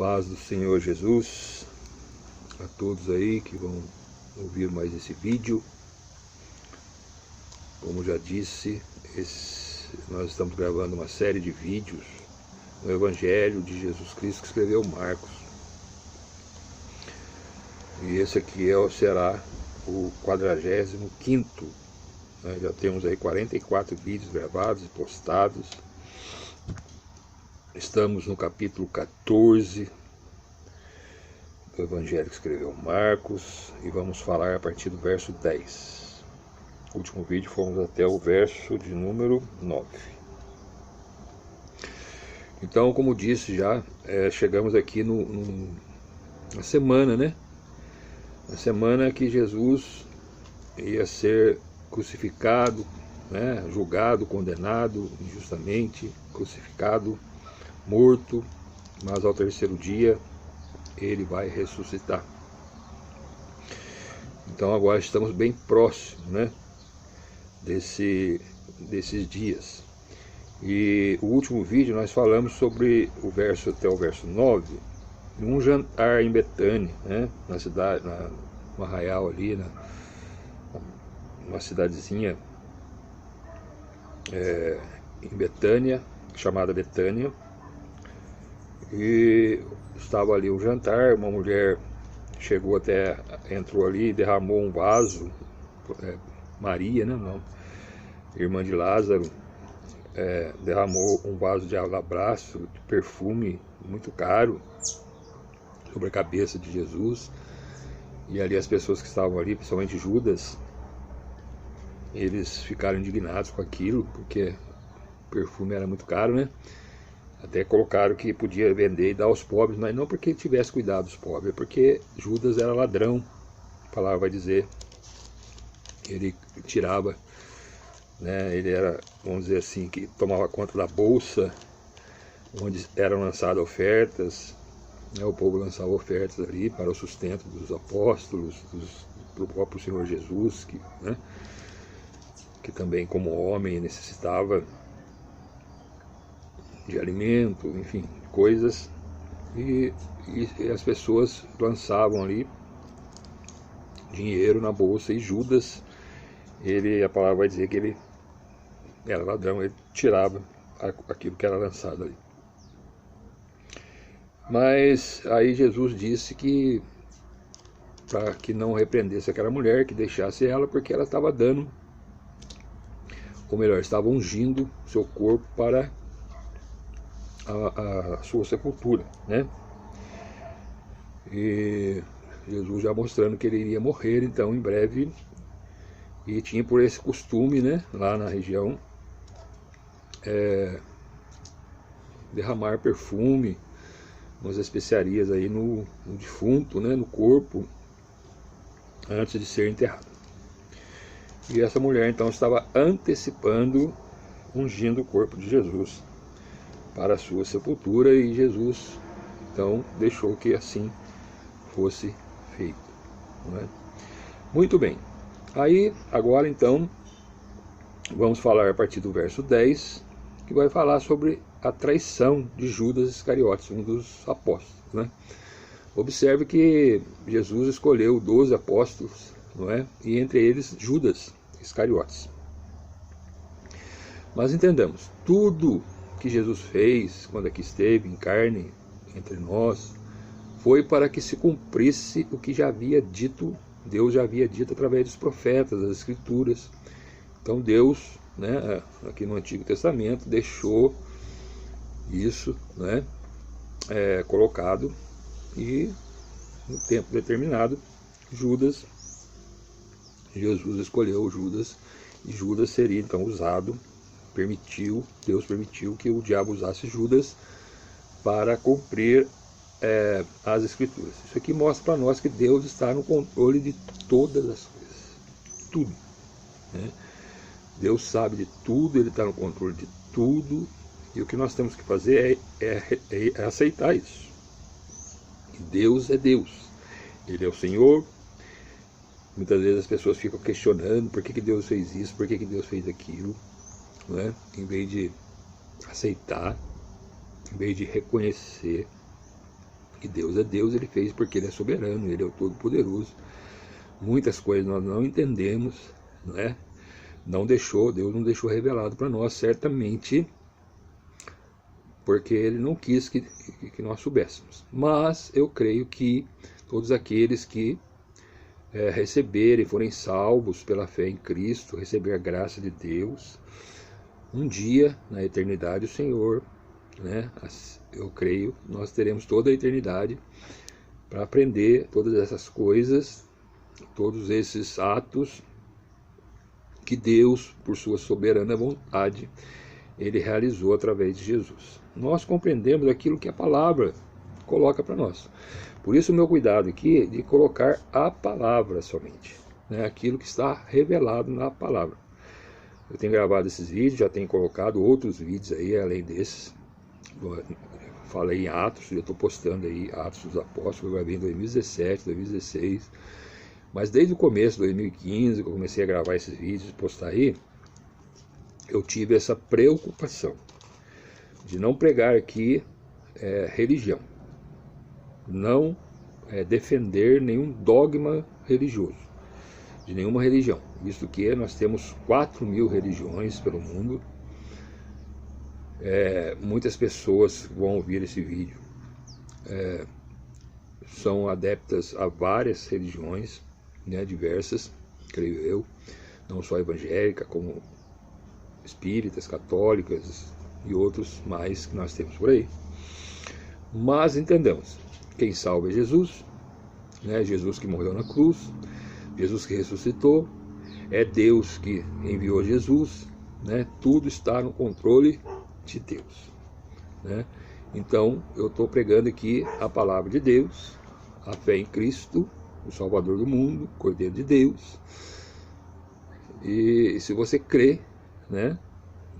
Paz do Senhor Jesus a todos aí que vão ouvir mais esse vídeo. Como já disse, nós estamos gravando uma série de vídeos no Evangelho de Jesus Cristo que escreveu Marcos. E esse aqui será o 45º. Já temos aí 44 vídeos gravados e postados. Estamos no capítulo 14 do Evangelho que escreveu Marcos e vamos falar a partir do verso 10. No último vídeo fomos até o verso de número 9. Então, como disse já, chegamos aqui na semana, né? Na semana que Jesus ia ser crucificado, né? Julgado, condenado injustamente, crucificado, morto, mas ao terceiro dia ele vai ressuscitar. Então agora estamos bem próximos, né, desses dias. E o último vídeo nós falamos sobre o verso até o verso 9, num jantar em Betânia, né, na cidade, no arraial ali, uma cidadezinha em Betânia, chamada Betânia. E estava ali o jantar, uma mulher entrou ali e derramou um vaso, Maria, né, não, irmã de Lázaro, derramou um vaso de alabastro, de perfume muito caro, sobre a cabeça de Jesus. E ali as pessoas que estavam ali, principalmente Judas, eles ficaram indignados com aquilo, porque o perfume era muito caro, né? Até colocaram que podia vender e dar aos pobres, mas não porque tivesse cuidado dos pobres, é porque Judas era ladrão. A palavra vai dizer, ele tirava, né? Ele era, vamos dizer assim, que tomava conta da bolsa, onde eram lançadas ofertas, né? O povo lançava ofertas ali para o sustento dos apóstolos, do próprio Senhor Jesus, que também como homem necessitava de alimento, enfim, coisas, e as pessoas lançavam ali dinheiro na bolsa, e Judas, a palavra vai dizer que ele era ladrão, ele tirava aquilo que era lançado ali. Mas aí Jesus disse que para que não repreendesse aquela mulher, que deixasse ela, porque ela estava dando, ou melhor, estava ungindo seu corpo para a sua sepultura, né? E Jesus já mostrando que ele iria morrer então em breve, e tinha por esse costume, né, lá na região, derramar perfume, umas especiarias aí no defunto, né, no corpo, antes de ser enterrado. E essa mulher então estava antecipando, ungindo o corpo de Jesus para a sua sepultura, e Jesus então deixou que assim fosse feito, não é? Muito bem, aí agora então vamos falar a partir do verso 10, que vai falar sobre a traição de Judas Iscariotes, um dos apóstolos, né? Observe que Jesus escolheu 12 apóstolos, não é? E entre eles Judas Iscariotes. Mas entendamos, tudo que Jesus fez quando aqui esteve em carne entre nós foi para que se cumprisse o que já havia dito, Deus já havia dito através dos profetas, das escrituras. Então Deus, né, aqui no Antigo Testamento, deixou isso, né, colocado, e no tempo determinado Jesus escolheu Judas, e Judas seria então usado, Deus permitiu que o diabo usasse Judas para cumprir as escrituras. Isso aqui mostra para nós que Deus está no controle de todas as coisas, tudo, né? Deus sabe de tudo, Ele está no controle de tudo, e o que nós temos que fazer é aceitar isso. E Deus é Deus, Ele é o Senhor. Muitas vezes as pessoas ficam questionando por que Deus fez isso, por que Deus fez aquilo, né? Em vez de aceitar, em vez de reconhecer que Deus é Deus, Ele fez porque Ele é soberano, Ele é o Todo-Poderoso. Muitas coisas nós não entendemos, não é? Deus não deixou revelado para nós, certamente, porque Ele não quis que nós soubéssemos. Mas eu creio que todos aqueles que receberem, forem salvos pela fé em Cristo, receber a graça de Deus, um dia, na eternidade, o Senhor, né, eu creio, nós teremos toda a eternidade para aprender todas essas coisas, todos esses atos que Deus, por sua soberana vontade, Ele realizou através de Jesus. Nós compreendemos aquilo que a palavra coloca para nós. Por isso o meu cuidado aqui de colocar a palavra somente, né? Aquilo que está revelado na palavra. Eu tenho gravado esses vídeos, já tenho colocado outros vídeos aí, além desses. Falei em Atos, eu estou postando aí Atos dos Apóstolos, eu gravei em 2017, 2016. Mas desde o começo de 2015, que eu comecei a gravar esses vídeos e postar aí, eu tive essa preocupação de não pregar aqui religião. Não defender nenhum dogma religioso, de nenhuma religião, visto que nós temos 4.000 religiões pelo mundo. Muitas pessoas vão ouvir esse vídeo, são adeptas a várias religiões, né, diversas, creio eu, não só evangélica, como espíritas, católicas e outros mais que nós temos por aí. Mas entendamos, quem salva é Jesus, né? Jesus que morreu na cruz, Jesus que ressuscitou, é Deus que enviou Jesus, né? Tudo está no controle de Deus, né? Então eu estou pregando aqui a palavra de Deus, a fé em Cristo, o Salvador do mundo, Cordeiro de Deus. E se você crê, né,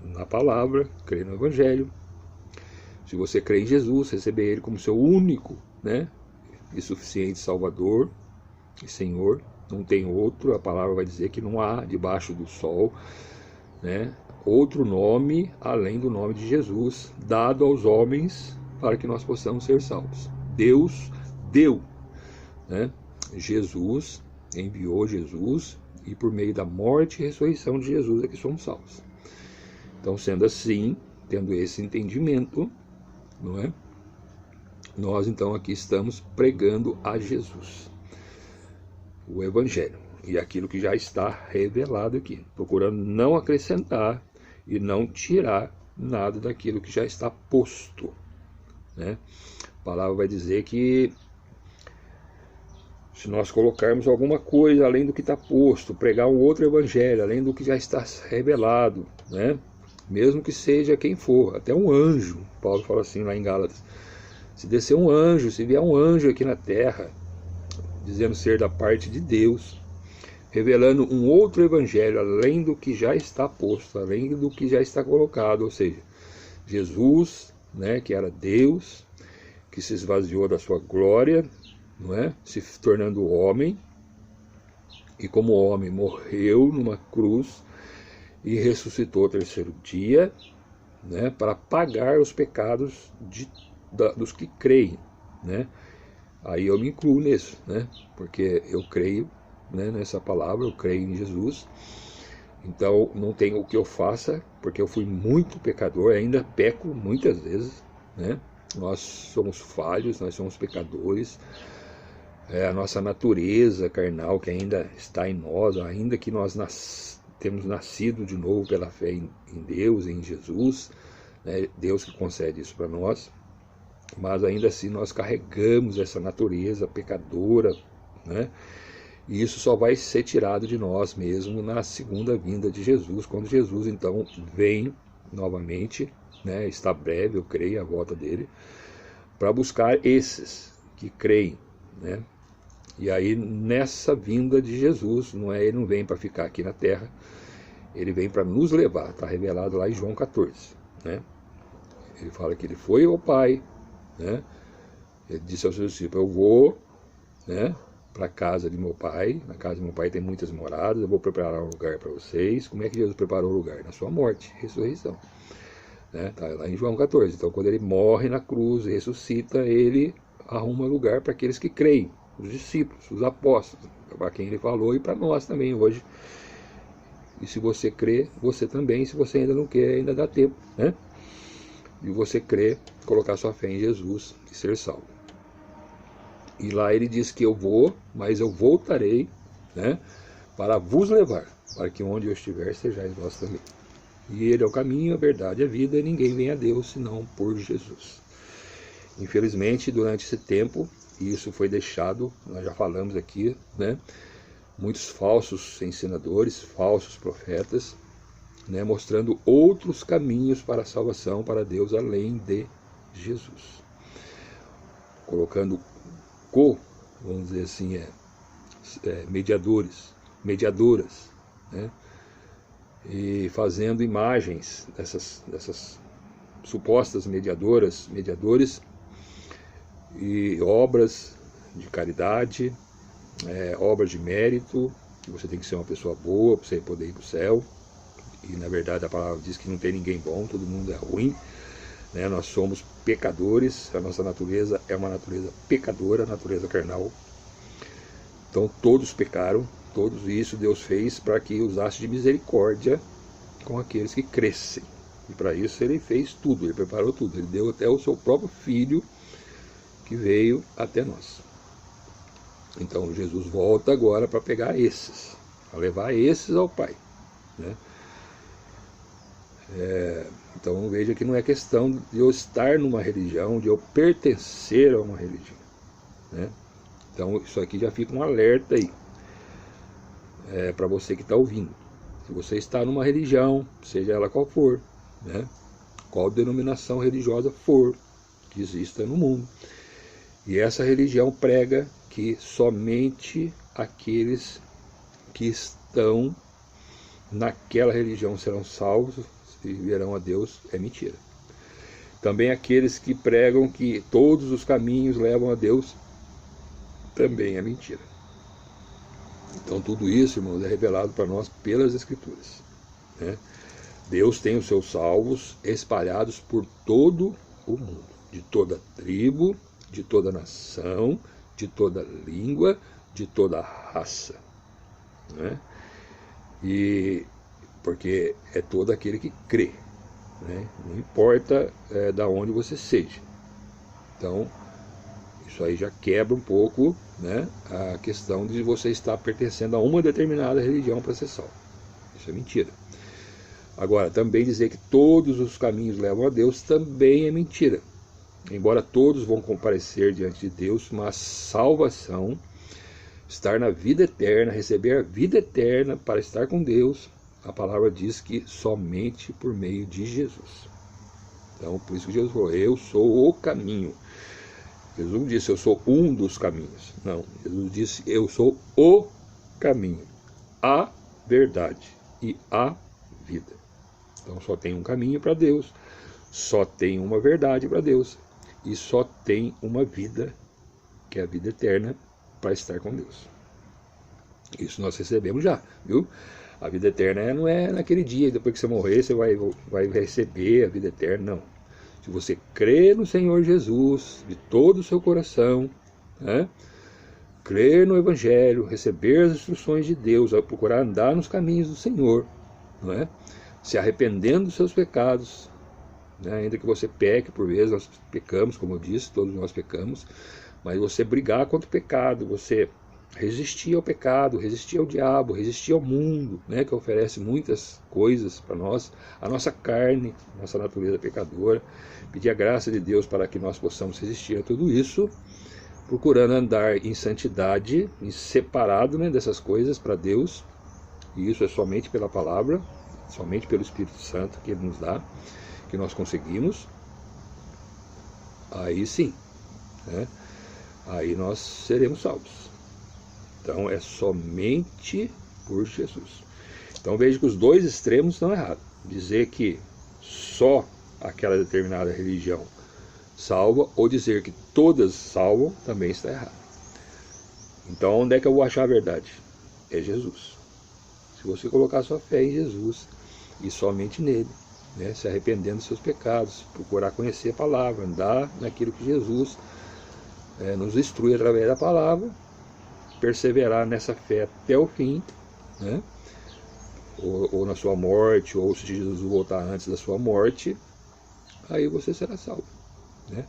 na palavra, crê no Evangelho, se você crê em Jesus, receber Ele como seu único, né, e suficiente Salvador e Senhor, não tem outro. A palavra vai dizer que não há debaixo do sol, né, outro nome além do nome de Jesus, dado aos homens para que nós possamos ser salvos. Deus deu, né, Jesus, enviou Jesus, e por meio da morte e ressurreição de Jesus é que somos salvos. Então, sendo assim, tendo esse entendimento, não é? Nós então aqui estamos pregando a Jesus, o Evangelho, e aquilo que já está revelado aqui, procurando não acrescentar e não tirar nada daquilo que já está posto, né? A palavra vai dizer que se nós colocarmos alguma coisa além do que está posto, pregar um outro evangelho, além do que já está revelado, né? Mesmo que seja quem for, até um anjo, Paulo fala assim lá em Gálatas, se descer um anjo, se vier um anjo aqui na terra, dizendo ser da parte de Deus, revelando um outro evangelho, além do que já está posto, além do que já está colocado, ou seja, Jesus, né, que era Deus, que se esvaziou da sua glória, não é? Se tornando homem, e como homem morreu numa cruz e ressuscitou ao terceiro dia, né, para pagar os pecados dos que creem, né? Aí eu me incluo nisso, né? Porque eu creio, né, nessa palavra, eu creio em Jesus. Então não tem o que eu faça, porque eu fui muito pecador, ainda peco muitas vezes, né? Nós somos falhos, nós somos pecadores. A nossa natureza carnal que ainda está em nós, ainda que nós temos nascido de novo pela fé em Deus, em Jesus, né? Deus que concede isso para nós, mas ainda assim nós carregamos essa natureza pecadora, né? E isso só vai ser tirado de nós mesmo na segunda vinda de Jesus, quando Jesus então vem novamente, né? Está breve, eu creio, a volta dele, para buscar esses que creem, né? E aí nessa vinda de Jesus, ele não vem para ficar aqui na terra, ele vem para nos levar, está revelado lá em João 14, né? Ele fala que ele foi ao Pai, né? Ele disse aos seus discípulos, eu vou, né, para a casa de meu Pai, na casa de meu Pai tem muitas moradas, eu vou preparar um lugar para vocês. Como é que Jesus preparou o lugar? Na sua morte, ressurreição, né? Está lá em João 14, então quando ele morre na cruz e ressuscita, ele arruma lugar para aqueles que creem, os discípulos, os apóstolos, para quem ele falou e para nós também hoje. E se você crê, você também, se você ainda não quer, ainda dá tempo, né? E você crê, colocar sua fé em Jesus e ser salvo. E lá ele diz que eu vou, mas eu voltarei, né, para vos levar, para que onde eu estiver, sejais vós também. E ele é o caminho, a verdade e a vida, e ninguém vem a Deus senão por Jesus. Infelizmente, durante esse tempo, isso foi deixado, nós já falamos aqui, né, muitos falsos ensinadores, falsos profetas, né, mostrando outros caminhos para a salvação, para Deus, além de Jesus. Colocando vamos dizer assim, mediadoras, né, e fazendo imagens dessas supostas mediadores, e obras de caridade, obras de mérito, que você tem que ser uma pessoa boa para você poder ir para o céu. E na verdade a palavra diz que não tem ninguém bom, todo mundo é ruim, né? Nós somos pecadores, a nossa natureza é uma natureza pecadora, a natureza carnal. Então todos pecaram, todos isso Deus fez para que usasse de misericórdia com aqueles que crescem. E para isso ele fez tudo, ele preparou tudo, ele deu até o seu próprio filho que veio até nós. Então Jesus volta agora para pegar esses, para levar esses ao Pai, né? Então veja que não é questão de eu estar numa religião, de eu pertencer a uma religião, né? Então isso aqui já fica um alerta aí, para você que está ouvindo. Se você está numa religião, seja ela qual for, né, qual denominação religiosa for que exista no mundo, e essa religião prega que somente aqueles que estão naquela religião serão salvos e verão a Deus, é mentira. Também aqueles que pregam que todos os caminhos levam a Deus, também é mentira. Então tudo isso, irmãos, é revelado para nós pelas Escrituras, né? Deus tem os seus salvos espalhados por todo o mundo, de toda tribo, de toda nação, de toda língua, de toda raça, né? E porque é todo aquele que crê, né? Não importa da onde você seja. Então isso aí já quebra um pouco, né, a questão de você estar pertencendo a uma determinada religião para ser salvo. Isso é mentira. Agora, também dizer que todos os caminhos levam a Deus também é mentira. Embora todos vão comparecer diante de Deus, mas salvação, estar na vida eterna, receber a vida eterna para estar com Deus, a palavra diz que somente por meio de Jesus. Então, por isso que Jesus falou, eu sou o caminho. Jesus não disse, eu sou um dos caminhos. Não, Jesus disse, eu sou o caminho, a verdade e a vida. Então só tem um caminho para Deus, só tem uma verdade para Deus, e só tem uma vida, que é a vida eterna, para estar com Deus. Isso nós recebemos já, viu? A vida eterna não é naquele dia, depois que você morrer, você vai receber a vida eterna, não. Se você crer no Senhor Jesus de todo o seu coração, né, crer no Evangelho, receber as instruções de Deus, procurar andar nos caminhos do Senhor, não é? Se arrependendo dos seus pecados, né, ainda que você peque, por vezes nós pecamos, como eu disse, todos nós pecamos, mas você brigar contra o pecado, você resistir ao pecado, resistir ao diabo, resistir ao mundo, né, que oferece muitas coisas para nós, a nossa carne, nossa natureza pecadora, pedir a graça de Deus para que nós possamos resistir a tudo isso, procurando andar em santidade, em separado, né, dessas coisas para Deus, e isso é somente pela palavra, somente pelo Espírito Santo que Ele nos dá, que nós conseguimos, aí sim, né, aí nós seremos salvos. Então é somente por Jesus. Então veja que os dois extremos estão errados. Dizer que só aquela determinada religião salva, ou dizer que todas salvam, também está errado. Então onde é que eu vou achar a verdade? É Jesus. Se você colocar sua fé em Jesus, e somente nele, né, se arrependendo dos seus pecados, procurar conhecer a palavra, andar naquilo que Jesus nos instrui através da palavra, perseverar nessa fé até o fim, né? Ou na sua morte, ou se Jesus voltar antes da sua morte, aí você será salvo, né?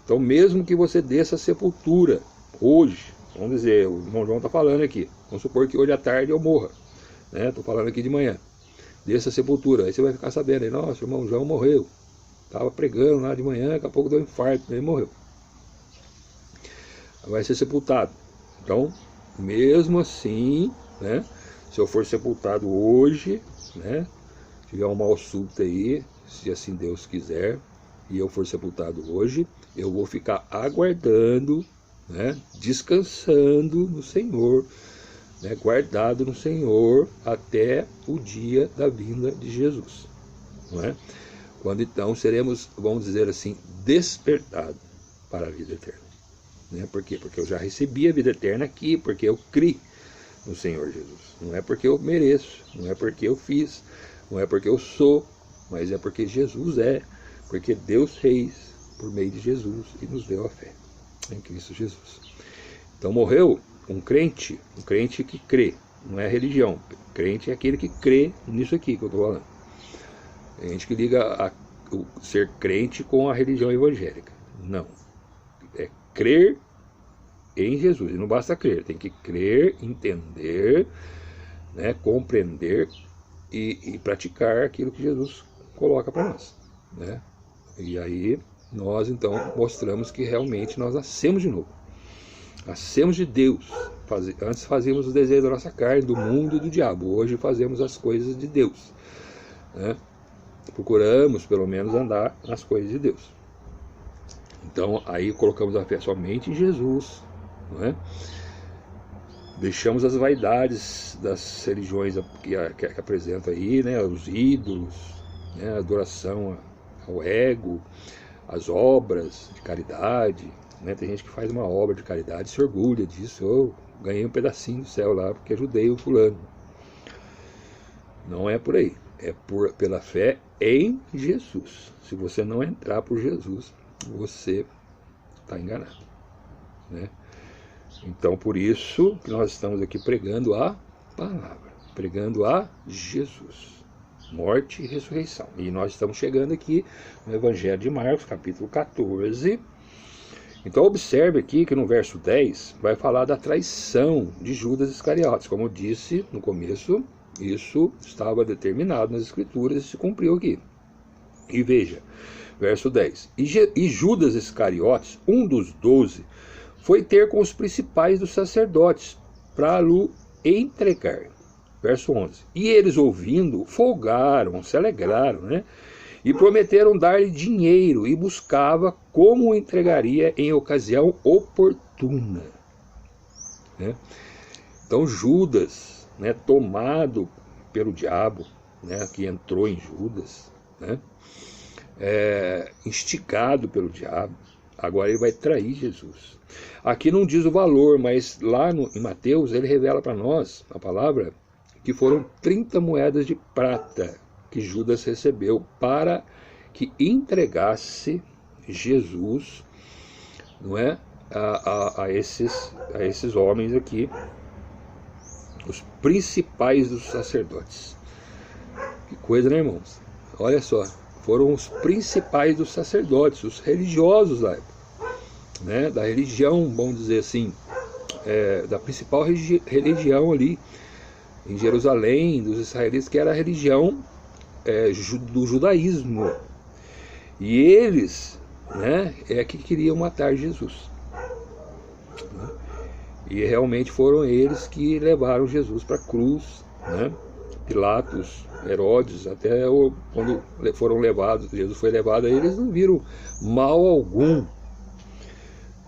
Então, mesmo que você desça a sepultura hoje, vamos dizer, o irmão João está falando aqui, vamos supor que hoje à tarde eu morra, né? Estou falando aqui de manhã, desça a sepultura, aí você vai ficar sabendo, aí, nossa, o irmão João morreu, estava pregando lá de manhã, daqui a pouco deu um infarto, ele morreu, vai ser sepultado. Então, mesmo assim, né, se eu for sepultado hoje, né, tiver um mal súbito aí, se assim Deus quiser, e eu for sepultado hoje, eu vou ficar aguardando, né, descansando no Senhor, né, guardado no Senhor até o dia da vinda de Jesus, não é? Quando então seremos, vamos dizer assim, despertados para a vida eterna, né? Por quê? Porque eu já recebi a vida eterna aqui, porque eu criei no Senhor Jesus. Não é porque eu mereço, não é porque eu fiz, não é porque eu sou, mas é porque Jesus é, porque Deus fez por meio de Jesus e nos deu a fé em Cristo Jesus. Então morreu um crente que crê, não é religião. Crente é aquele que crê nisso aqui que eu estou falando. Tem gente que liga o ser crente com a religião evangélica. Não. É crer em Jesus. E não basta crer, tem que crer, entender, né, compreender e praticar aquilo que Jesus coloca para nós, né? E aí nós então mostramos que realmente nós nascemos de novo. Nascemos de Deus. Antes fazíamos os desejos da nossa carne, do mundo e do diabo. Hoje fazemos as coisas de Deus, né? Procuramos pelo menos andar nas coisas de Deus. Então aí colocamos a fé somente em Jesus, não é? Deixamos as vaidades das religiões que apresentam aí, né? Os ídolos, né? A adoração ao ego, as obras de caridade, né? Tem gente que faz uma obra de caridade e se orgulha disso. Eu ganhei um pedacinho do céu lá porque ajudei o fulano. Não é por aí, é pela fé em Jesus. Se você não entrar por Jesus, você está enganado, né? Então por isso que nós estamos aqui pregando a palavra, pregando a Jesus, morte e ressurreição. E nós estamos chegando aqui no Evangelho de Marcos, capítulo 14. Então observe aqui que no verso 10 vai falar da traição de Judas Iscariotes. Como eu disse no começo, isso estava determinado nas Escrituras e se cumpriu aqui. E veja, verso 10. E Judas Iscariotes, um dos 12, foi ter com os principais dos sacerdotes para o entregar. Verso 11. E eles, ouvindo, folgaram, se alegraram, né? E prometeram dar-lhe dinheiro, e buscava como o entregaria em ocasião oportuna, né? Então Judas, né, tomado pelo diabo, né, que entrou em Judas, né, instigado pelo diabo, agora ele vai trair Jesus. Aqui não diz o valor, mas lá em Mateus ele revela para nós, a palavra, que foram 30 moedas de prata que Judas recebeu para que entregasse Jesus, não é, a esses homens aqui, os principais dos sacerdotes. Que coisa, né, irmãos? Olha só, foram os principais dos sacerdotes, os religiosos da época, né, da religião, vamos dizer assim, da principal religião ali em Jerusalém, dos israelitas, que era a religião do judaísmo. E eles, né, que queriam matar Jesus. E realmente foram eles que levaram Jesus para a cruz, né? Pilatos, Herodes, até quando foram levados, Jesus foi levado, eles não viram mal algum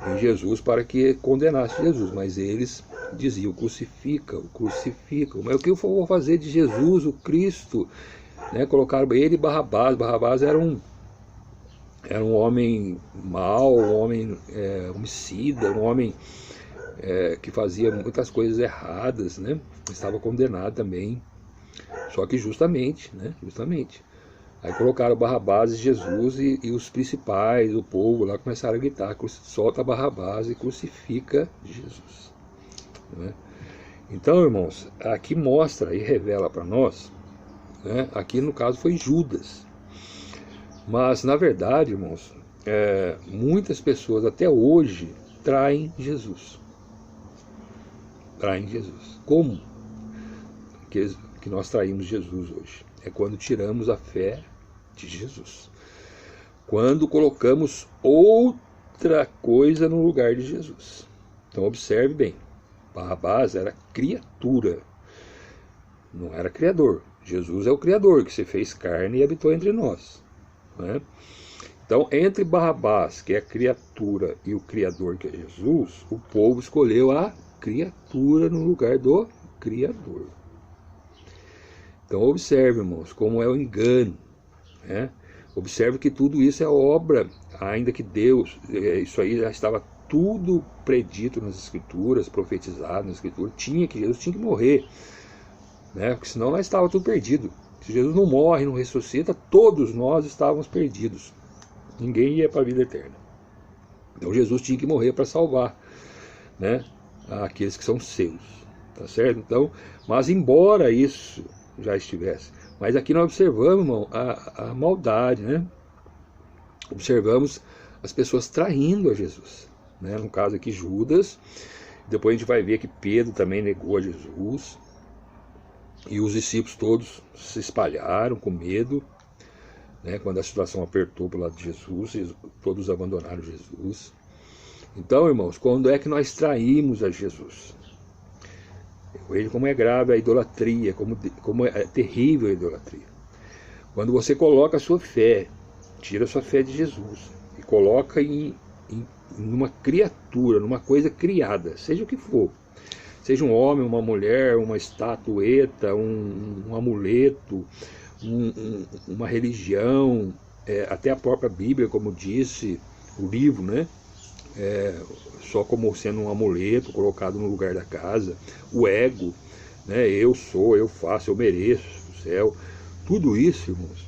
em Jesus para que condenasse Jesus, mas eles diziam: crucifica, crucifica. Mas o que eu vou fazer de Jesus, o Cristo? Né? Colocaram ele e Barrabás. Barrabás era um homem mau, um homem homicida, um homem que fazia muitas coisas erradas, né? Estava condenado também. Só que justamente, né? Justamente Aí colocaram Barrabás e Jesus, e os principais, o povo lá começaram a gritar: solta Barrabás e crucifica Jesus. Né? Então, irmãos, aqui mostra e revela para nós, né, aqui no caso foi Judas. Mas, na verdade, irmãos, muitas pessoas até hoje traem Jesus. Traem Jesus. Como que nós traímos Jesus hoje? É quando tiramos a fé de Jesus. Quando colocamos outra coisa no lugar de Jesus. Então observe bem. Barrabás era criatura. Não era criador. Jesus é o criador que se fez carne e habitou entre nós. Né? Então, entre Barrabás, que é a criatura, e o criador, que é Jesus, o povo escolheu a criatura no lugar do criador. Então observe, irmãos, como é o engano. Né? Observe que tudo isso é obra, ainda que Deus, isso aí já estava tudo predito nas Escrituras, profetizado nas Escrituras, Jesus tinha que morrer. Né? Porque senão nós estávamos tudo perdido. Se Jesus não morre, não ressuscita, todos nós estávamos perdidos. Ninguém ia para a vida eterna. Então Jesus tinha que morrer para salvar, né, aqueles que são seus. Tá certo? Então, mas embora isso já estivesse, mas aqui nós observamos, irmão, a maldade, né? Observamos as pessoas traindo a Jesus, né? No caso aqui Judas. Depois a gente vai ver que Pedro também negou a Jesus. E os discípulos todos se espalharam com medo, né? Quando a situação apertou para o lado de Jesus, todos abandonaram Jesus. Então, irmãos, quando é que nós traímos a Jesus? Veja como é grave a idolatria, como é terrível a idolatria. Quando você coloca a sua fé, tira a sua fé de Jesus e coloca em uma criatura, numa coisa criada, seja o que for. Seja um homem, uma mulher, uma estatueta, um amuleto, uma religião, até a própria Bíblia, como disse o livro, né? Só como sendo um amuleto colocado no lugar da casa, o ego, né? Eu sou, eu faço, eu mereço o céu. Tudo isso, irmãos,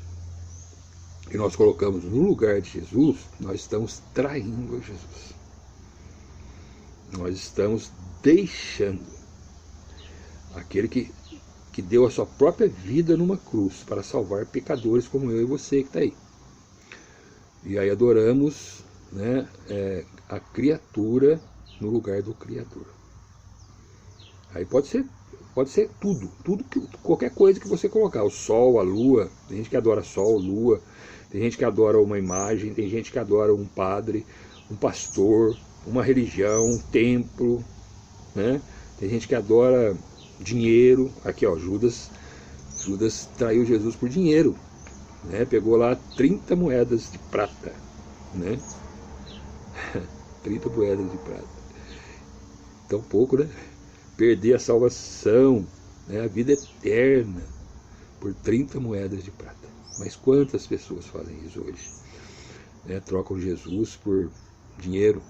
que nós colocamos no lugar de Jesus, nós estamos traindo a Jesus. Nós estamos deixando aquele que deu a sua própria vida numa cruz para salvar pecadores como eu e você que está aí. E aí adoramos, né, a criatura no lugar do Criador. Aí pode ser tudo, qualquer coisa que você colocar, o sol, a lua. Tem gente que adora sol, lua, tem gente que adora uma imagem, tem gente que adora um padre, um pastor, uma religião, um templo, né? Tem gente que adora dinheiro. Aqui, ó, Judas traiu Jesus por dinheiro, né? Pegou lá 30 moedas de prata, né? 30 moedas de prata. Tão pouco, né? Perder a salvação, né? A vida eterna por 30 moedas de prata. Mas quantas pessoas fazem isso hoje? Né? Trocam Jesus por dinheiro,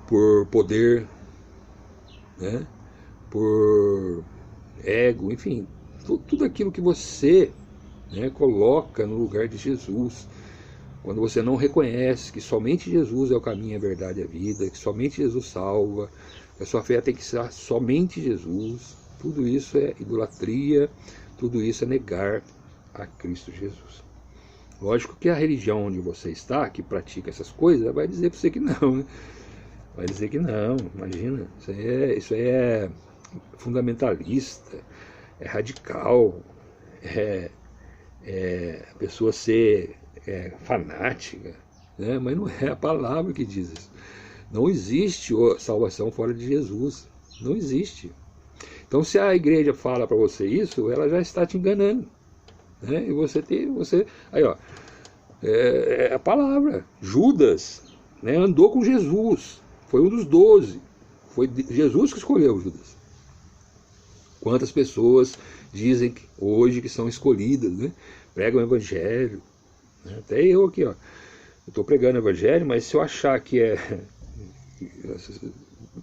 por poder, né? Por ego, enfim, tudo aquilo que você, né, coloca no lugar de Jesus. Quando você não reconhece que somente Jesus é o caminho, a verdade e a vida, que somente Jesus salva, que a sua fé tem que ser somente Jesus, tudo isso é idolatria, tudo isso é negar a Cristo Jesus. Lógico que a religião onde você está, que pratica essas coisas, vai dizer para você que não, né? Vai dizer que não, imagina, isso aí é fundamentalista, é radical, a pessoa ser fanática, né? Mas não é a palavra que diz isso. Não existe salvação fora de Jesus, não existe. Então, se a igreja fala para você isso, ela já está te enganando, né? E você aí, ó, a palavra. Judas, né, andou com Jesus, foi um dos 12, foi Jesus que escolheu Judas. Quantas pessoas dizem que hoje que são escolhidas, né? Pregam o evangelho, né? Até eu aqui, ó, eu estou pregando o evangelho, mas se eu achar que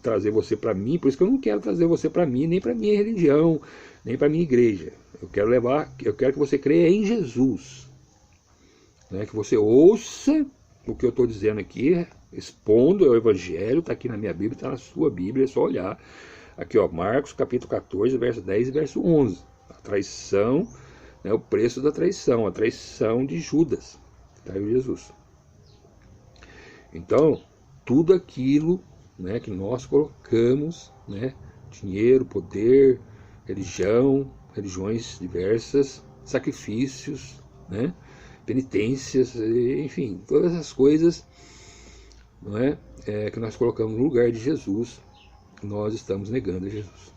trazer você para mim, por isso que eu não quero trazer você para mim, nem para minha religião, nem para minha igreja. Eu quero que você creia em Jesus, né? Que você ouça o que eu estou dizendo aqui, expondo o Evangelho, está aqui na minha Bíblia, está na sua Bíblia, é só olhar. Aqui, ó, Marcos capítulo 14, verso 10 e verso 11. A traição, né, o preço da traição, a traição de Judas, traiu Jesus. Então, tudo aquilo, né, que nós colocamos, né, dinheiro, poder, religiões diversas, sacrifícios, né, penitências, enfim, todas essas coisas, não é, que nós colocamos no lugar de Jesus, nós estamos negando a Jesus.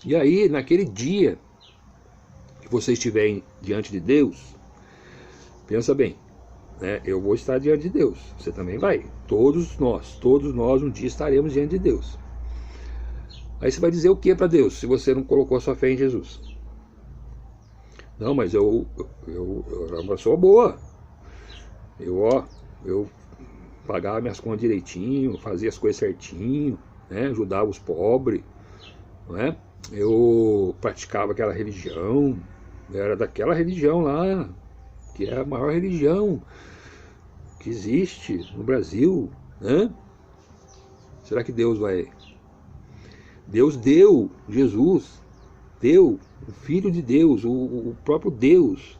E aí, naquele dia que você estiver diante de Deus, pensa bem, né, eu vou estar diante de Deus, você também vai, todos nós um dia estaremos diante de Deus. Aí você vai dizer o que para Deus, se você não colocou a sua fé em Jesus? Não, mas eu era uma pessoa boa, eu pagava minhas contas direitinho, fazia as coisas certinho, né, ajudava os pobres, não é? Eu praticava aquela religião, era daquela religião lá, que é a maior religião que existe no Brasil, né? Será que Deus vai... Deus deu Jesus, deu o Filho de Deus, o próprio Deus,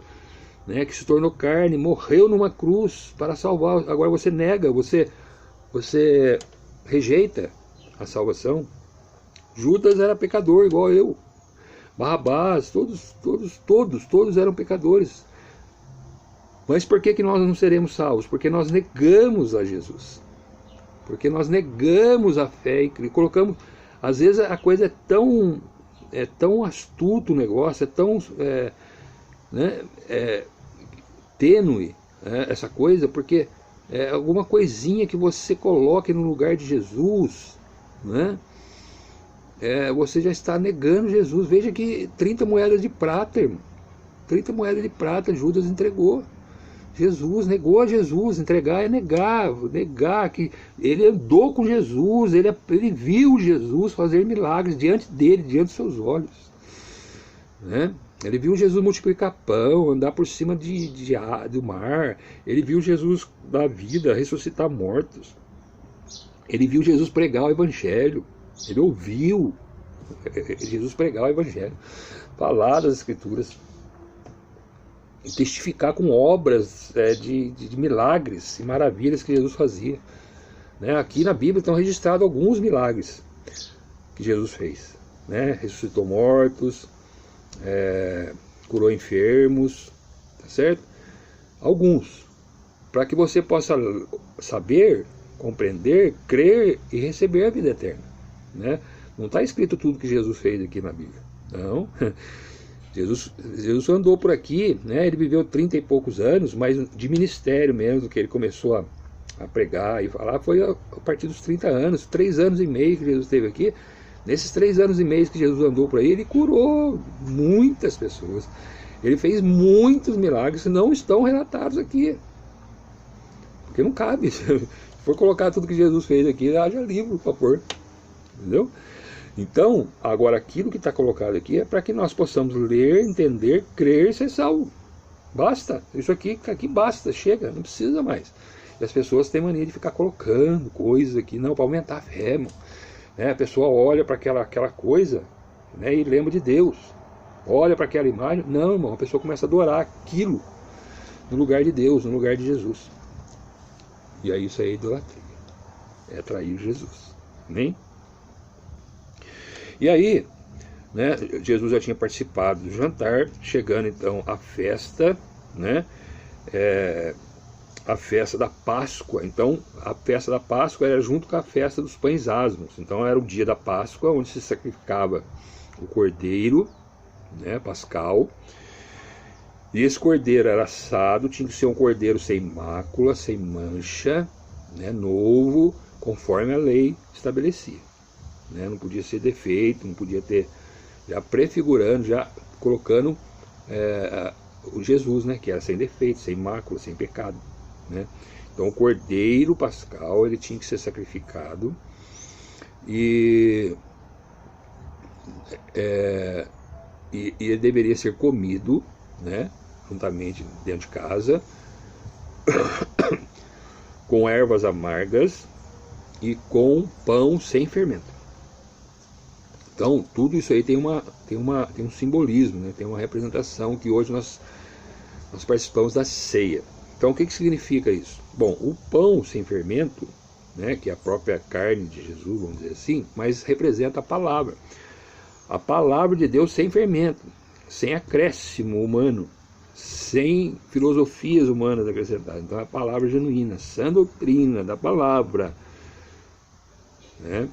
né, que se tornou carne, morreu numa cruz para salvar. Agora você nega, você rejeita a salvação. Judas era pecador igual eu, Barrabás, todos eram pecadores. Mas por que nós não seremos salvos? Porque nós negamos a Jesus, porque nós negamos a fé e colocamos. Às vezes a coisa é tão astuto o negócio, é tão tênue, essa coisa, porque alguma coisinha que você coloque no lugar de Jesus, né, você já está negando Jesus. Veja que 30 moedas de prata, irmão, 30 moedas de prata Judas entregou. Jesus negou a Jesus. Entregar é negar que ele andou com Jesus, ele viu Jesus fazer milagres diante dele, diante dos seus olhos, né? Ele viu Jesus multiplicar pão, andar por cima do mar, ele viu Jesus dar vida, ressuscitar mortos, ele viu Jesus pregar o Evangelho, ele ouviu Jesus pregar o Evangelho, falar das Escrituras, e testificar com obras de milagres e maravilhas que Jesus fazia, né? Aqui na Bíblia estão registrados alguns milagres que Jesus fez, né? Ressuscitou mortos, curou enfermos, tá certo? Alguns, para que você possa saber, compreender, crer e receber a vida eterna, né? Não está escrito tudo que Jesus fez aqui na Bíblia, não. Jesus andou por aqui, né? Ele viveu 30 e poucos anos, mas de ministério mesmo, que ele começou a pregar e falar, foi a partir dos 30 anos, 3 anos e meio que Jesus esteve aqui. Nesses 3 anos e meio que Jesus andou por aí, ele curou muitas pessoas, ele fez muitos milagres que não estão relatados aqui, porque não cabe. Se for colocar tudo que Jesus fez aqui, haja livro, por favor, entendeu? Então, agora aquilo que está colocado aqui é para que nós possamos ler, entender, crer e ser salvo. Basta, isso aqui basta, chega, não precisa mais. E as pessoas têm mania de ficar colocando coisas aqui, não, para aumentar a fé, irmão. A pessoa olha para aquela coisa, né, e lembra de Deus. Olha para aquela imagem, não, irmão, a pessoa começa a adorar aquilo no lugar de Deus, no lugar de Jesus. E aí isso aí é idolatria, é trair Jesus. Amém? E aí, né, Jesus já tinha participado do jantar, chegando então à festa, né, a festa da Páscoa. Então, a festa da Páscoa era junto com a festa dos pães asmos. Então, era o dia da Páscoa, onde se sacrificava o cordeiro, né, pascal. E esse cordeiro era assado, tinha que ser um cordeiro sem mácula, sem mancha, né, novo, conforme a lei estabelecia. Né, não podia ser defeito, não podia ter, já prefigurando, já colocando o Jesus, né, que era sem defeito, sem mácula, sem pecado, né? Então o cordeiro pascal, ele tinha que ser sacrificado, e e ele deveria ser comido, né, juntamente dentro de casa, com ervas amargas e com pão sem fermento. Então, tudo isso aí tem um simbolismo, né? Tem uma representação que hoje nós participamos da ceia. Então, o que significa isso? Bom, o pão sem fermento, né, que é a própria carne de Jesus, vamos dizer assim, mas representa a palavra. A palavra de Deus sem fermento, sem acréscimo humano, sem filosofias humanas acrescentadas. Então, é a palavra genuína, sã doutrina da palavra, né?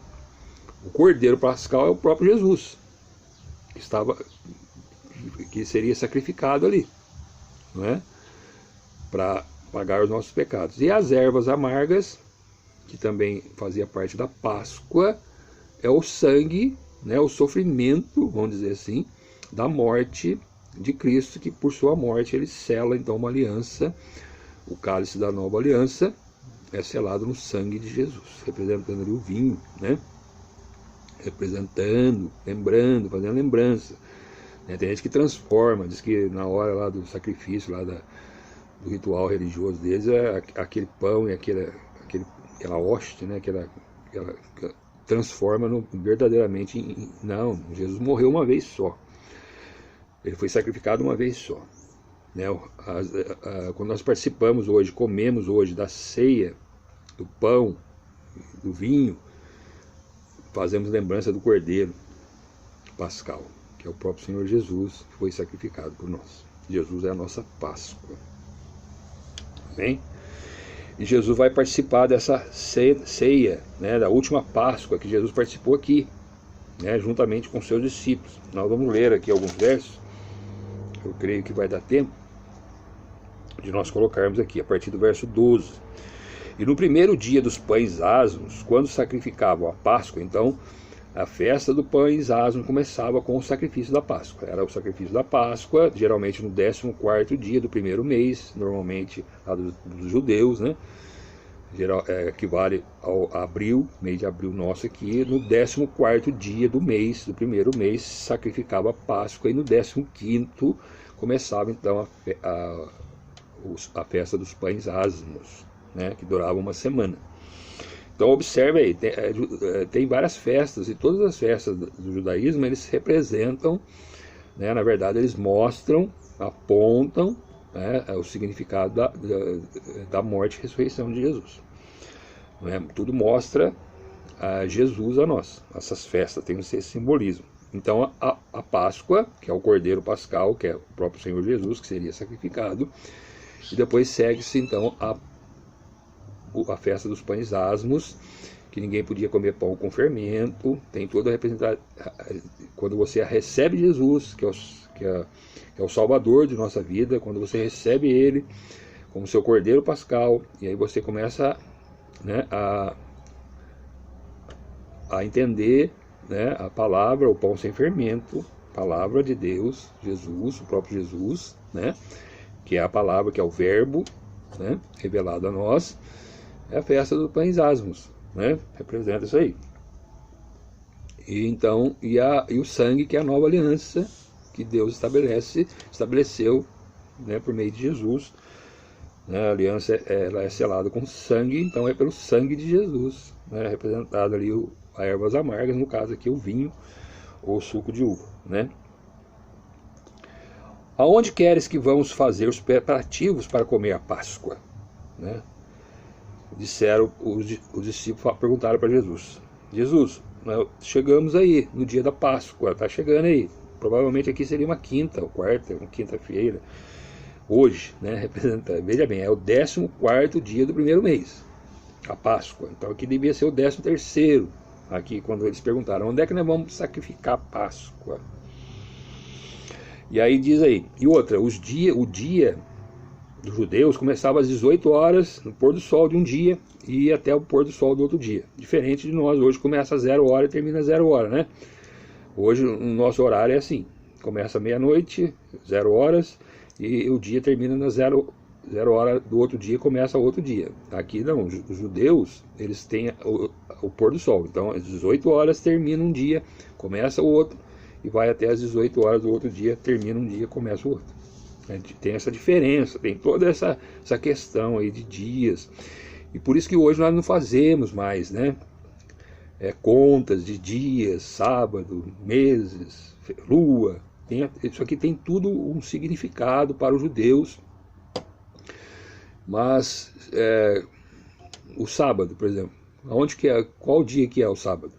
O cordeiro pascal é o próprio Jesus, que seria sacrificado ali, não é? Para pagar os nossos pecados. E as ervas amargas, que também fazia parte da Páscoa, é o sangue, né, o sofrimento, vamos dizer assim, da morte de Cristo, que por sua morte ele sela então uma aliança. O cálice da nova aliança é selado no sangue de Jesus, representando ali o vinho, né? Representando, lembrando, fazendo lembrança, né? Tem gente que transforma, diz que na hora lá do sacrifício, lá do ritual religioso deles, aquele pão e aquela hóstia, né? aquela transforma verdadeiramente não, Jesus morreu uma vez só, ele foi sacrificado uma vez só, né? Quando nós participamos hoje, comemos hoje da ceia, do pão, do vinho, fazemos lembrança do cordeiro pascal, que é o próprio Senhor Jesus, que foi sacrificado por nós. Jesus é a nossa Páscoa. Amém? E Jesus vai participar dessa ceia, né, da última Páscoa que Jesus participou aqui, né, juntamente com seus discípulos. Nós vamos ler aqui alguns versos, eu creio que vai dar tempo de nós colocarmos aqui, a partir do verso 12. E no primeiro dia dos pães asmos, quando sacrificavam a Páscoa, então a festa do pães asmos começava com o sacrifício da Páscoa. Era o sacrifício da Páscoa, geralmente no 14º dia do primeiro mês, normalmente lá dos judeus, né? Equivale ao abril, mês de abril nosso aqui. No 14º dia do mês, do primeiro mês, sacrificava a Páscoa, e no 15º começava então a festa dos pães asmos, né, que durava uma semana. Então observe aí, tem várias festas, e todas as festas do judaísmo eles representam, né, na verdade eles mostram, apontam, né, o significado da morte e ressurreição de Jesus, né? Tudo mostra Jesus a nós. Essas festas têm esse simbolismo. Então a Páscoa, que é o cordeiro pascal, que é o próprio Senhor Jesus, que seria sacrificado, e depois segue-se então a festa dos pães asmos, que ninguém podia comer pão com fermento. Tem toda a representação. Quando você recebe Jesus, que é o Salvador de nossa vida, quando você recebe Ele como seu Cordeiro Pascal, e aí você começa, né, a entender, né, a palavra, o pão sem fermento, palavra de Deus, Jesus, o próprio Jesus, né, que é a palavra, que é o verbo, né, revelado a nós. É a festa dos pães asmos, né? Representa isso aí. E então, e o sangue, que é a nova aliança que Deus estabeleceu, né, por meio de Jesus, né? A aliança ela é selada com sangue, então é pelo sangue de Jesus, né? Representado ali a ervas amargas, no caso aqui o vinho ou o suco de uva, né? Aonde queres que vamos fazer os preparativos para comer a Páscoa, né? Disseram os discípulos, perguntaram para Jesus: Jesus, nós chegamos aí no dia da Páscoa, está chegando aí, provavelmente aqui seria uma quinta ou quarta, uma quinta-feira, hoje, né? Representa, veja bem, é o 14º dia do primeiro mês, a Páscoa. Então aqui devia ser o 13º, aqui quando eles perguntaram: onde é que nós vamos sacrificar a Páscoa? E aí diz aí, e outra, o dia dos judeus começava às 18 horas, no pôr do sol de um dia, e ia até o pôr do sol do outro dia. Diferente de nós, hoje começa às 0 hora e termina às 0 hora, né? Hoje o nosso horário é assim, começa meia-noite, 0 horas, e o dia termina na 0 hora do outro dia, começa o outro dia. Aqui não, os judeus, eles têm o pôr do sol, então às 18 horas termina um dia, começa o outro, e vai até às 18 horas do outro dia, termina um dia, começa o outro. A gente tem essa diferença, tem toda essa questão aí de dias. E por isso que hoje nós não fazemos mais, né? Contas de dias, sábado, meses, lua. Isso aqui tem tudo um significado para os judeus. Mas o sábado, por exemplo, qual dia que é o sábado?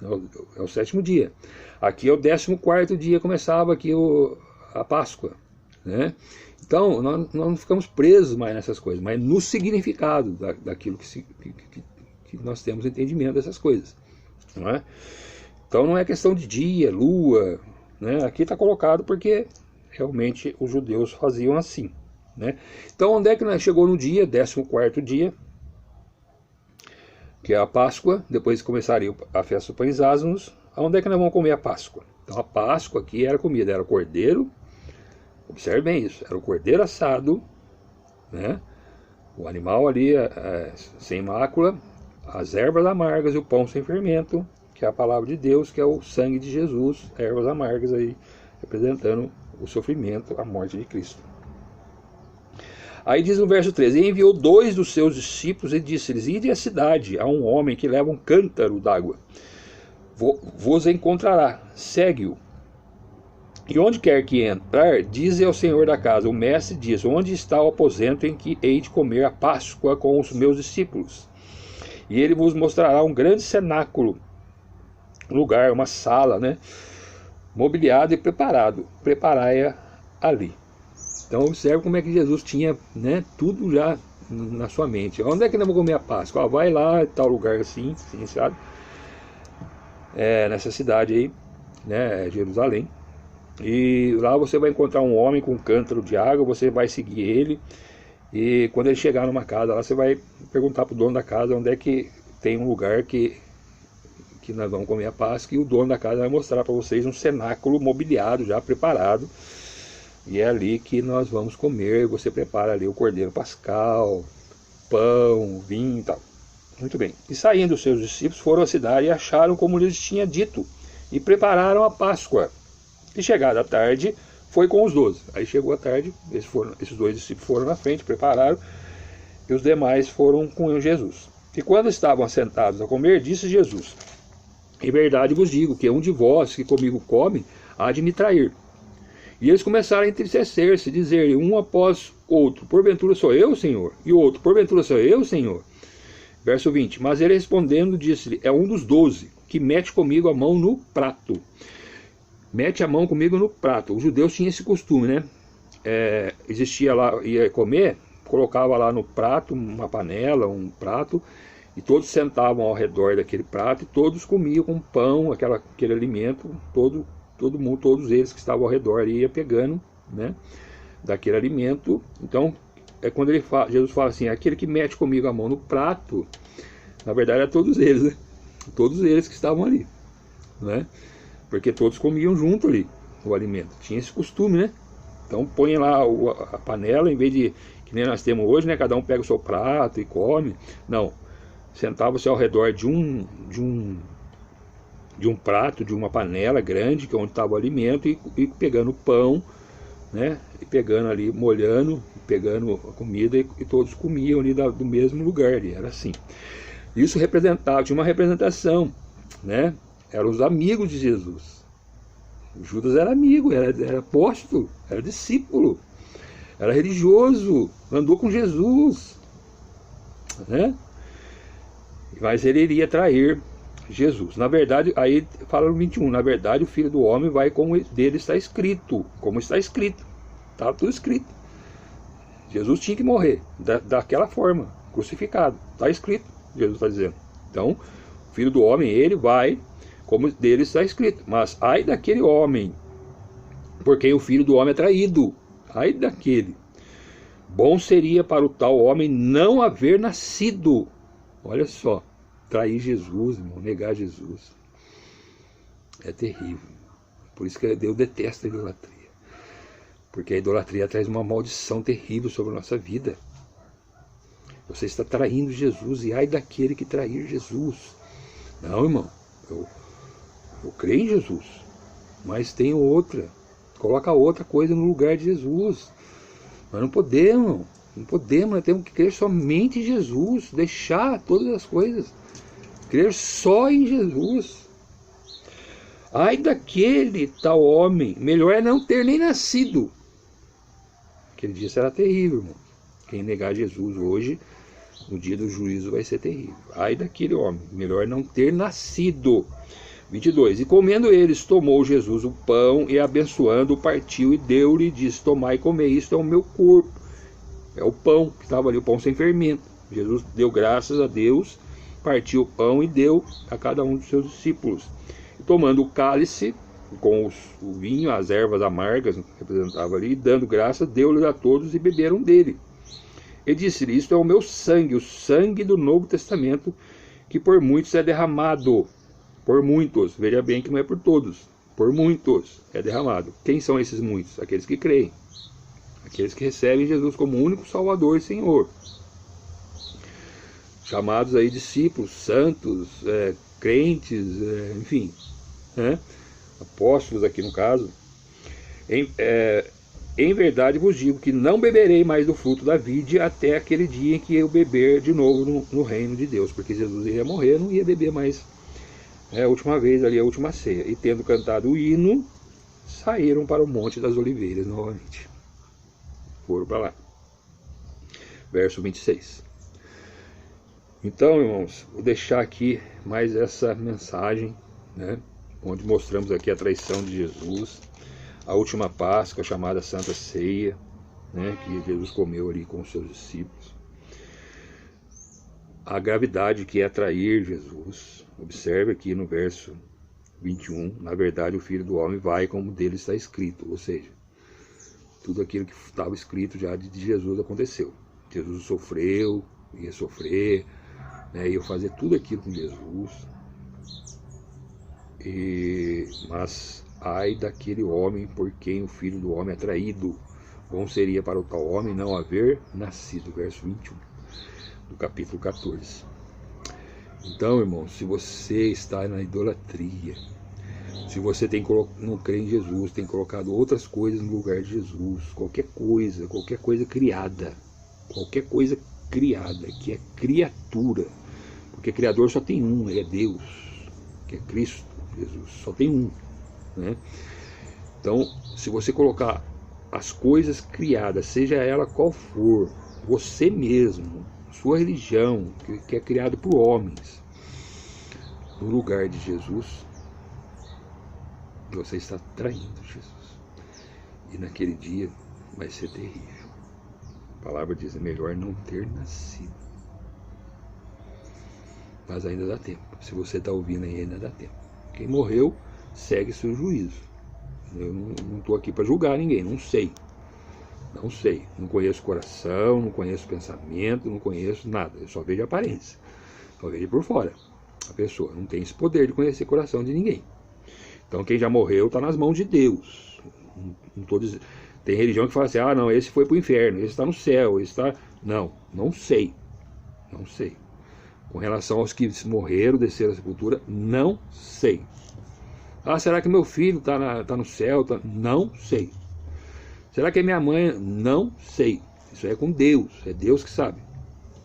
É o 7º dia. Aqui é o 14º dia, começava aqui a Páscoa, né? Então nós não ficamos presos mais nessas coisas, mas no significado daquilo que nós temos entendimento dessas coisas, não é? Então não é questão de dia, lua, né? Aqui está colocado porque realmente os judeus faziam assim, né? Então onde é que nós chegou no dia, 14º dia, que é a Páscoa? Depois começaria a festa dos pães asmos. Onde é que nós vamos comer a Páscoa? Então a Páscoa aqui era comida, era o cordeiro, observe bem isso, era o cordeiro assado, né? O animal ali sem mácula, as ervas amargas e o pão sem fermento, que é a palavra de Deus, que é o sangue de Jesus, ervas amargas aí, representando o sofrimento, a morte de Cristo. Aí diz no verso 13, e enviou 2 dos seus discípulos e disse-lhes, ide à cidade, a um homem que leva um cântaro d'água, vos encontrará, segue-o. E onde quer que entrar, dize ao senhor da casa, o mestre diz, onde está o aposento em que hei de comer a Páscoa com os meus discípulos? E ele vos mostrará um grande cenáculo, um lugar, uma sala, né, mobiliado e preparado, preparai-a ali. Então observe como é que Jesus tinha, né, tudo já na sua mente. Onde é que nós vamos comer a Páscoa? Vai lá, tal lugar assim sabe? Nessa cidade aí, né, Jerusalém. E lá você vai encontrar um homem com um cântaro de água, você vai seguir ele. E quando ele chegar numa casa, lá você vai perguntar para o dono da casa onde é que tem um lugar que nós vamos comer a Páscoa. E o dono da casa vai mostrar para vocês um cenáculo mobiliado, já preparado. E é ali que nós vamos comer. Você prepara ali o cordeiro pascal, pão, vinho e tal. Muito bem. E saindo os seus discípulos, foram à cidade e acharam como lhes tinha dito. E prepararam a Páscoa. E chegada a tarde, foi com os 12. Aí chegou a tarde, esses 2 discípulos foram na frente, prepararam. E os demais foram com Jesus. E quando estavam assentados a comer, disse Jesus, em verdade vos digo que um de vós que comigo come, há de me trair. E eles começaram a entristecer-se, dizer um após outro, porventura sou eu, Senhor? E outro, porventura sou eu, Senhor? Verso 20, mas ele respondendo disse-lhe, é um dos 12, que mete comigo a mão no prato. Mete a mão comigo no prato. Os judeus tinham esse costume, né? Existia lá, ia comer, colocava lá no prato, uma panela, um prato, e todos sentavam ao redor daquele prato, e todos comiam com pão, aquele alimento, todo mundo, todos eles que estavam ao redor ia pegando, né, daquele alimento. Então, quando Jesus fala assim, aquele que mete comigo a mão no prato, na verdade é todos eles, né? Todos eles que estavam ali, né? Porque todos comiam junto ali o alimento. Tinha esse costume, né? Então põe lá a panela, em vez de, que nem nós temos hoje, né? Cada um pega o seu prato e come. Não, sentava-se ao redor de um prato, de uma panela grande, que é onde estava o alimento, e pegando o pão, né? E pegando ali, molhando, pegando a comida, e todos comiam ali do mesmo lugar ali, era assim. Isso representava, tinha uma representação, né? Eram os amigos de Jesus. Judas era amigo, era apóstolo, era discípulo, era religioso, andou com Jesus, né? Mas ele iria trair Jesus. Na verdade, aí fala no 21, na verdade o Filho do Homem vai como dele está escrito, como está escrito, estava tudo escrito. Jesus tinha que morrer daquela forma, crucificado, está escrito, Jesus está dizendo. Então, o Filho do Homem, ele vai como dele está escrito. Mas ai daquele homem, porque o Filho do Homem é traído. Ai daquele. Bom seria para o tal homem não haver nascido. Olha só, trair Jesus, irmão, negar Jesus. É terrível. Por isso que Deus detesta a idolatria. Porque a idolatria traz uma maldição terrível sobre a nossa vida. Você está traindo Jesus, e ai daquele que trair Jesus. Não, irmão, eu creio em Jesus. mas tem outra. Coloca outra coisa no lugar de Jesus. Nós não podemos, nós temos que crer somente em Jesus, deixar todas as coisas, crer só em Jesus. Ai daquele tal homem, melhor é não ter nem nascido. Aquele dia será terrível, irmão. Quem negar Jesus hoje, no dia do juízo, vai ser terrível. Ai daquele homem, melhor não ter nascido. 22. E comendo eles, tomou Jesus o pão e abençoando, partiu e deu-lhe e disse: tomai e comei, isto é o meu corpo. É o pão que estava ali, o pão sem fermento. Jesus deu graças a Deus, partiu o pão e deu a cada um dos seus discípulos. E tomando o cálice com o vinho, as ervas amargas que representava ali, e dando graças, deu-lhe a todos e beberam dele. E disse-lhe: isto é o meu sangue, o sangue do Novo Testamento, que por muitos é derramado. Por muitos, veja bem que não é por todos, por muitos é derramado. Quem são esses muitos? Aqueles que creem, aqueles que recebem Jesus como único Salvador e Senhor, chamados aí discípulos, santos, crentes, enfim, apóstolos aqui no caso. Em verdade vos digo que não beberei mais do fruto da vide até aquele dia em que eu beber de novo no reino de Deus, porque Jesus iria morrer, não ia beber mais. A última vez ali, a última ceia. E tendo cantado o hino, saíram para o Monte das Oliveiras novamente. Foram para lá. Verso 26. Então, irmãos, vou deixar aqui mais essa mensagem, onde mostramos aqui a traição de Jesus, a última Páscoa, chamada Santa Ceia, que Jesus comeu ali com os seus discípulos. A gravidade que é trair Jesus. Observe aqui no verso 21, na verdade o Filho do Homem vai como dele está escrito, ou seja, tudo aquilo que estava escrito já de Jesus aconteceu. Jesus sofreu, ia sofrer, ia fazer tudo aquilo com Jesus, mas ai daquele homem por quem o Filho do Homem é traído, bom seria para o tal homem não haver nascido, verso 21, do capítulo 14. Então, irmão, se você está na idolatria, se você não crê em Jesus, tem colocado outras coisas no lugar de Jesus, qualquer coisa criada, que é criatura, porque Criador só tem um, ele é Deus, que é Cristo, Jesus, só tem um, Então, se você colocar as coisas criadas, seja ela qual for, você mesmo, sua religião, que é criada por homens, no lugar de Jesus, você está traindo Jesus. E naquele dia vai ser terrível. A palavra diz: é melhor não ter nascido. Mas ainda dá tempo. Se você está ouvindo aí, ainda dá tempo. Quem morreu, segue seu juízo. Eu não estou aqui para julgar ninguém, não sei. Não conheço o coração, não conheço o pensamento, não conheço nada. Eu só vejo a aparência, só vejo por fora. A pessoa não tem esse poder de conhecer o coração de ninguém. Então quem já morreu está nas mãos de Deus. Tem religião que fala assim: ah não, esse foi para o inferno, esse está no céu, esse está... Não sei. Com relação aos que morreram, desceram à sepultura, não sei. Ah, será que meu filho está no céu? Não sei. Será que é minha mãe? Não sei. Isso é com Deus. É Deus que sabe.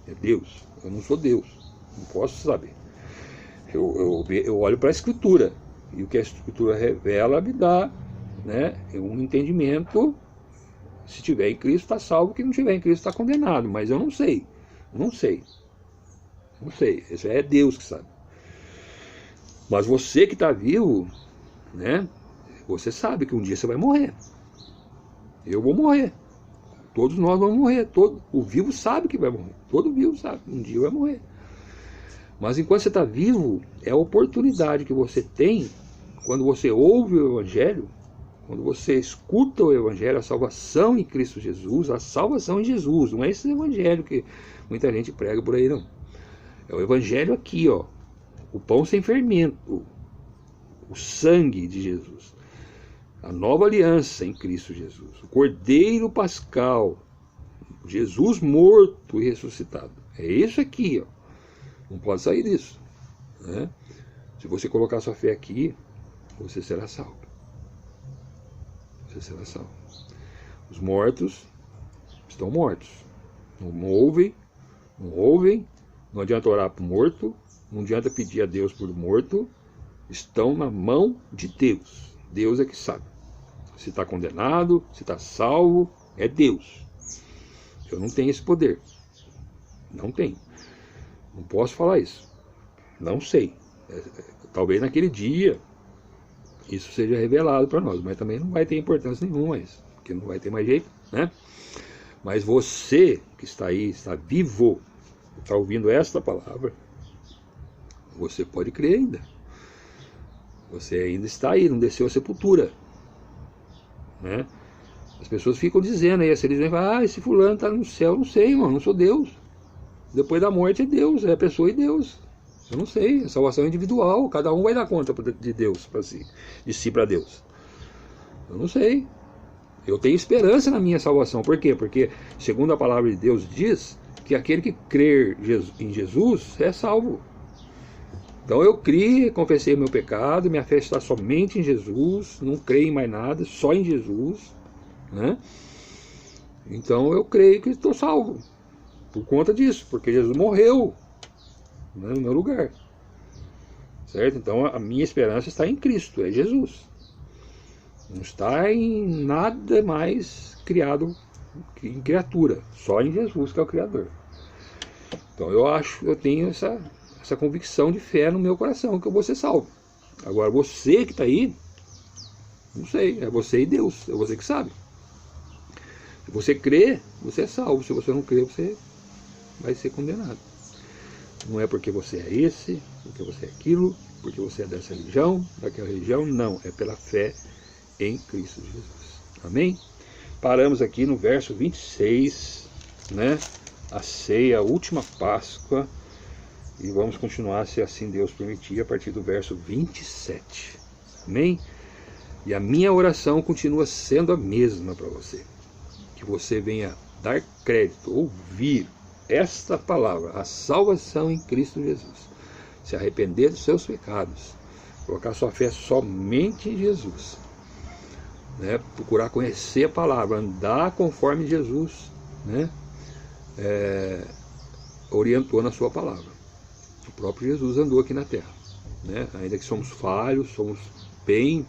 É Deus. Eu não sou Deus. Não posso saber. Eu olho para a Escritura. E o que a Escritura revela me dá um entendimento. Se tiver em Cristo está salvo. Se não tiver em Cristo está condenado. Mas eu não sei. Não sei. Isso é Deus que sabe. Mas você que está vivo, você sabe que um dia você vai morrer. Eu vou morrer. Todos nós vamos morrer. O vivo sabe que vai morrer. Todo vivo sabe. Um dia vai morrer. Mas enquanto você está vivo, é a oportunidade que você tem, quando você ouve o Evangelho, quando você escuta o Evangelho, a salvação em Cristo Jesus, a salvação em Jesus. Não é esse Evangelho que muita gente prega por aí, não. É o Evangelho aqui, ó. O pão sem fermento. O sangue de Jesus. A nova aliança em Cristo Jesus, o Cordeiro Pascal, Jesus morto e ressuscitado. É isso aqui, ó. Não pode sair disso. Se você colocar sua fé aqui, você será salvo. você será salvo. Os mortos estão mortos. Não ouvem, não adianta orar para o morto, não adianta pedir a Deus por morto, estão na mão de Deus. Deus é que sabe. Se está condenado, se está salvo, é Deus. Eu não tenho esse poder. Não tenho. Não posso falar isso. Não sei. Talvez naquele dia isso seja revelado para nós, mas também não vai ter importância nenhuma isso, porque não vai ter mais jeito, né? Mas você que está aí, está vivo, está ouvindo esta palavra, você pode crer ainda. Você ainda está aí, não desceu a sepultura, né? As pessoas ficam dizendo aí, se eles vêm falar, esse fulano está no céu, não sei, irmão, não sou Deus. Depois da morte é Deus, é a pessoa e Deus. Eu não sei, a salvação é individual, cada um vai dar conta de Deus para si, de si para Deus. Eu não sei. Eu tenho esperança na minha salvação. Por quê? Porque, segundo a palavra de Deus diz, que aquele que crer em Jesus é salvo. Então eu criei, confessei o meu pecado, minha fé está somente em Jesus, não creio em mais nada, só em Jesus, né? Então eu creio que estou salvo, por conta disso, porque Jesus morreu, né, no meu lugar. Certo? Então a minha esperança está em Cristo, é Jesus. Não está em nada mais criado em criatura, só em Jesus que é o Criador. Então eu tenho essa convicção de fé no meu coração, que eu vou ser salvo. Agora você que está aí, não sei, é você e Deus, é você que sabe. Se você crê, você é salvo. Se você não crê, você vai ser condenado. Não é porque você é esse, porque você é aquilo, porque você é dessa religião, daquela religião, não. É pela fé em Cristo Jesus. Amém? Paramos aqui no verso 26, né? A ceia, a última Páscoa. E vamos continuar, se assim Deus permitir, a partir do verso 27. Amém? E a minha oração continua sendo a mesma para você. Que você venha dar crédito, ouvir esta palavra, a salvação em Cristo Jesus. Se arrepender dos seus pecados. Colocar sua fé somente em Jesus. Né? Procurar conhecer a palavra, andar conforme Jesus, né? Orientou na sua palavra. O próprio Jesus andou aqui na terra, né? Ainda que somos falhos, somos bem,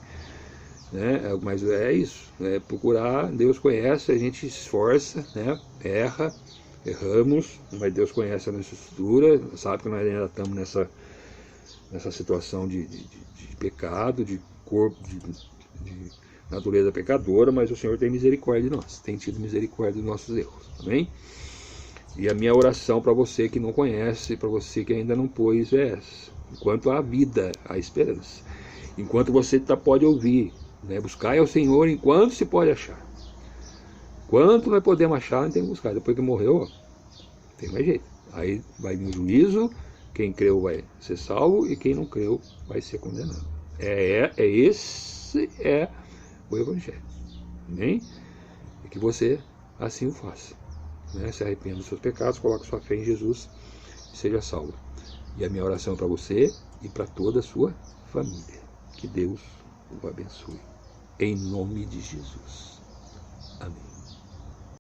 né? Mas é isso, né? Procurar, Deus conhece, a gente se esforça, né? Erramos, mas Deus conhece a nossa estrutura, sabe que nós ainda estamos nessa situação de pecado, de corpo, de natureza pecadora, mas o Senhor tem misericórdia de nós, tem tido misericórdia dos nossos erros, amém? E a minha oração para você que não conhece, para você que ainda não pôs, é essa. Enquanto há vida, há esperança. Enquanto você pode ouvir, né? Buscar ao Senhor enquanto se pode achar. Quanto nós podemos achar, não tem que buscar. Depois que morreu, ó, tem mais jeito. Aí vai vir o juízo, quem creu vai ser salvo e quem não creu vai ser condenado. Esse é o Evangelho. Amém? E que você assim o faça. Né? Se arrependa dos seus pecados, coloque sua fé em Jesus e seja salvo. E a minha oração é para você e para toda a sua família. Que Deus o abençoe. Em nome de Jesus. Amém.